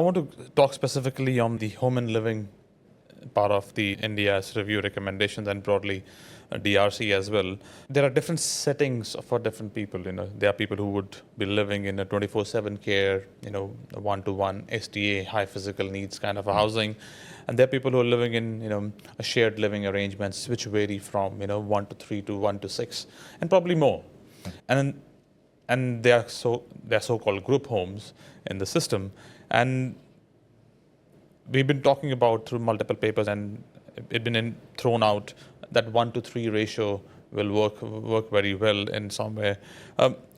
I want to talk specifically on the home and living part of the NDIS review recommendations and broadly DRC as well. There are different settings for different people. There are people who would be living in a 24/7 care, one-to-one STA, high physical needs kind of a housing, and there are people who are living in a shared living arrangements which vary from 1 to 3 to 1 to 6, and probably more, and they are so-called group homes in the system. And we've been talking about through multiple papers, and it's been thrown out that 1 to 3 ratio will work very well in somewhere.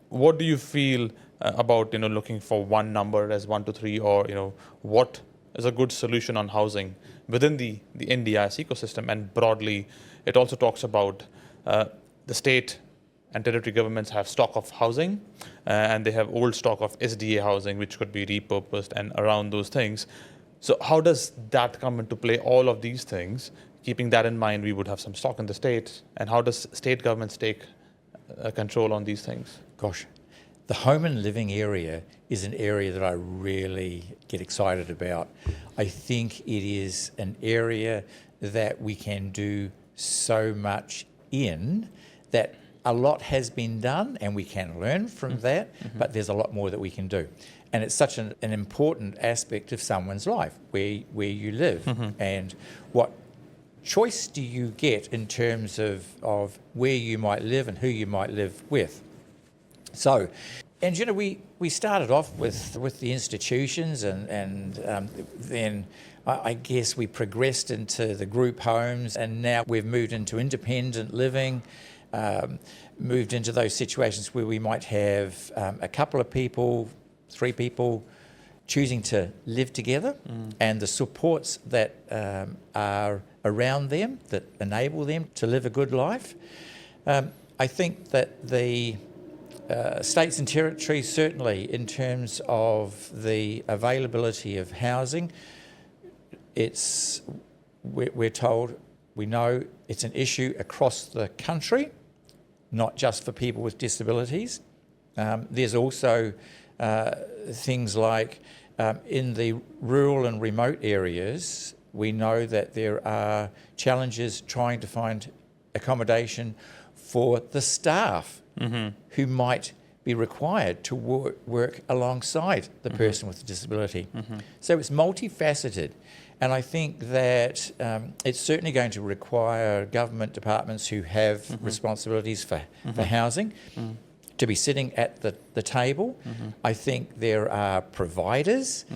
What do you feel about looking for one number as 1 to 3, or what is a good solution on housing within the NDIS ecosystem? And broadly, it also talks about the state and territory governments have stock of housing, and they have old stock of SDA housing, which could be repurposed and around those things. So how does that come into play, all of these things? Keeping that in mind, we would have some stock in the state. And how does state governments take control on these things? Gosh, the home and living area is an area that I really get excited about. I think it is an area that we can do so much in, that a lot has been done and we can learn from that, but there's a lot more that we can do. And it's such an important aspect of someone's life, where you live, and what choice do you get in terms of where you might live and who you might live with. So, and we started off with the institutions, and then I guess we progressed into the group homes, and now we've moved into independent living, moved into those situations where we might have a couple of people, 3 people choosing to live together, and the supports that are around them that enable them to live a good life. I think that the states and territories, certainly in terms of the availability of housing, we're told, we know it's an issue across the country, not just for people with disabilities. There's also things like in the rural and remote areas, we know that there are challenges trying to find accommodation for the staff who might be required to work alongside the person with a disability. So it's multifaceted. And I think that it's certainly going to require government departments who have responsibilities for housing to be sitting at the table. I think there are providers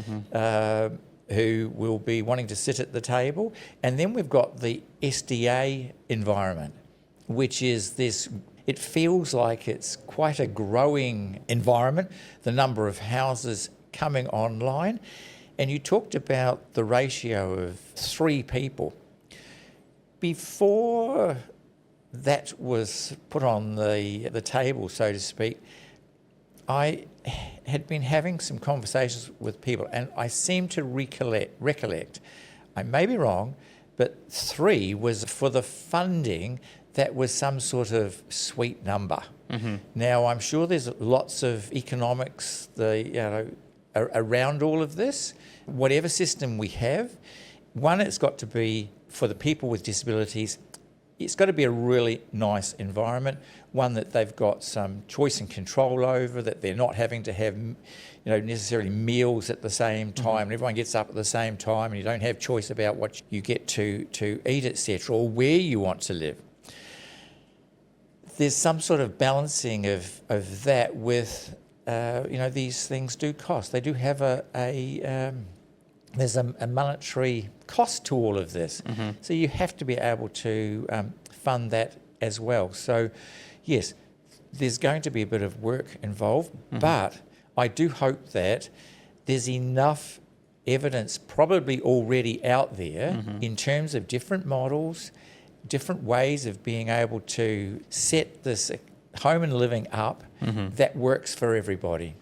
who will be wanting to sit at the table. And then we've got the SDA environment, which is this, it feels like it's quite a growing environment, the number of houses coming online. And you talked about the ratio of 3 people. Before that was put on the table, so to speak, I had been having some conversations with people, and I seem to recollect, I may be wrong, but 3 was for the funding that was some sort of sweet number. Now, I'm sure there's lots of economics around all of this. Whatever system we have, one, it's got to be, for the people with disabilities, it's got to be a really nice environment, one that they've got some choice and control over, that they're not having to have necessarily meals at the same time, and everyone gets up at the same time, and you don't have choice about what you get to eat, etc., or where you want to live. There's some sort of balancing of that with, these things do cost. They do have there's a monetary cost to all of this. So you have to be able to fund that as well. So yes, there's going to be a bit of work involved, but I do hope that there's enough evidence probably already out there in terms of different models, different ways of being able to set this home and living up that works for everybody.